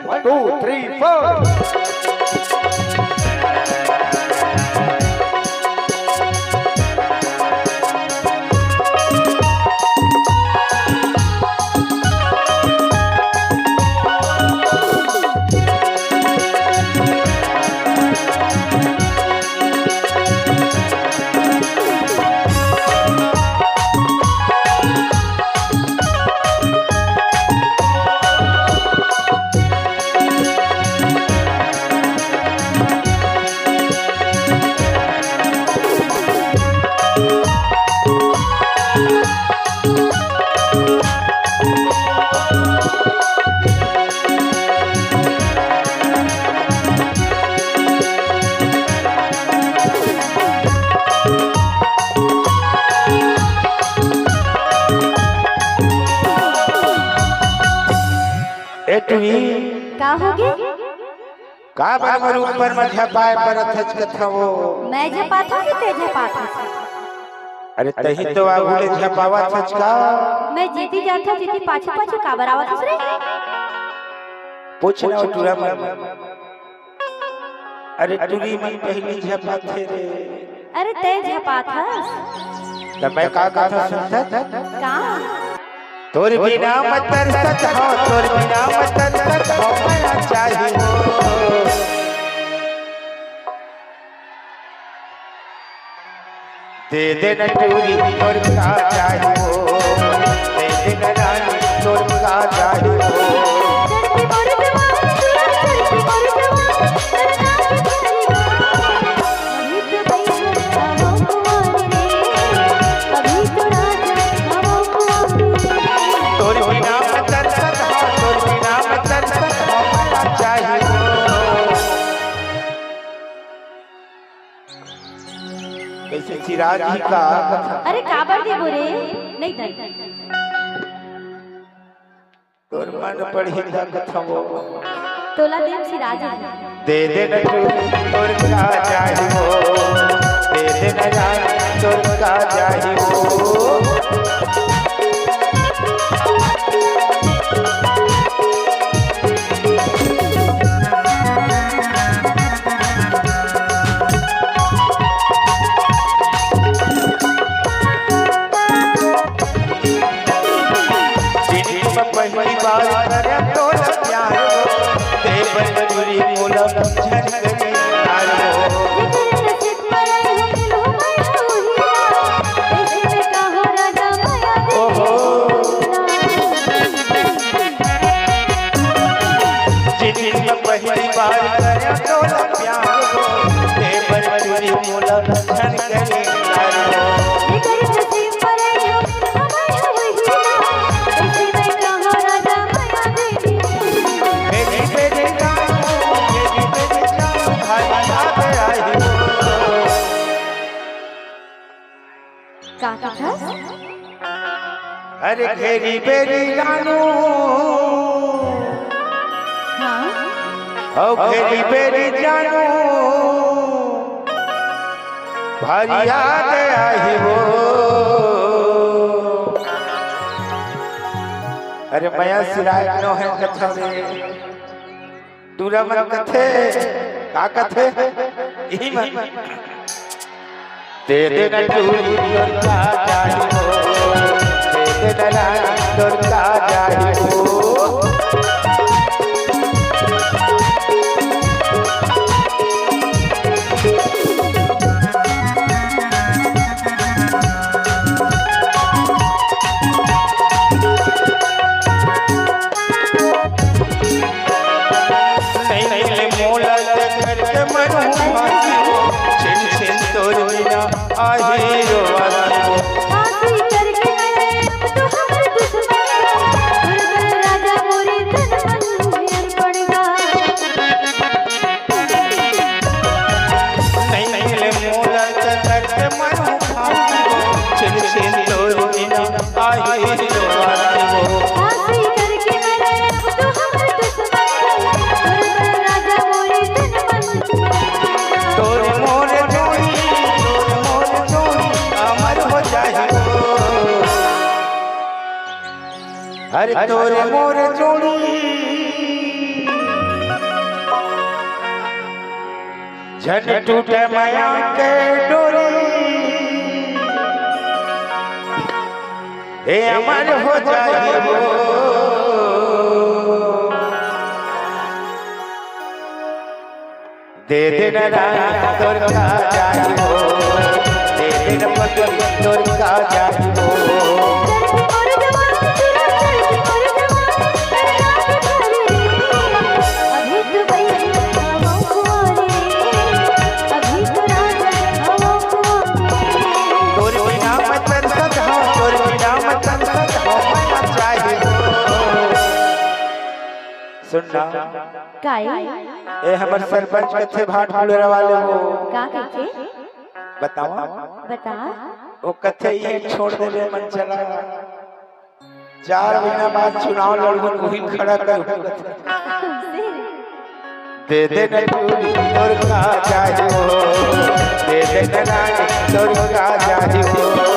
2 3 4 का होगी का बाबर ऊपर में झपाए पर थच कथा वो मैं झपाता कि ते झपाता अरे तही तो आगुले झपावा थच का मैं जीती जाता जीती पाछे पाछे का बरावत रे पूछना टूरा मन अरे टूरी मन पहली झपाथे रे अरे ते झपाता तब मैं का कथा सुनता का तोर बिना मत तरसत हो तोर बिना मत तरसत हो मैं चाहिए दे दे न टूरी तोर का चाहिए दे दे न रानी तोर का चाहिए सिराज जी का अरे काबर दे बोरे नहीं दे तोर मन पढ़ी का कथा वो तोला देव सिराज दे दे न तोर का चाहिए दे दे न रानी तोर का चाहिए पहली बार करे तो प्यार देवन दूरी मोला झन गई तारो ओहो जिन पहली बार करे तो प्यार देवन दूरी मोला झन गई तारो अरे घेरी बेरी रानू हाँ ओ घेरी बेरी जानू भारी याद आई हो अरे मया सिराय नो है कथा में दूरा मन कथे का कथे यही मन दे दे न तोर का चाहिए दे दे न तोर का चाहिए अरे तोरे मोरे जोड़ी झन टूटे माया के डोरी हे अमर हो जाए वो दे दिन रात तोर का जाई हो दे दिन पति तोर का जाई हो सुनना काय ए हमर सरपंच कथे भाट फुलेरा वाले हो का कथे बताओ बता वो कथे ये छोड़ देले मन चला 4 महीना बाद चुनाव लड़ू वही खड़ा कर दे दे न टूरी तोर का जाई हो दे दे न रानी तोर का जाई हो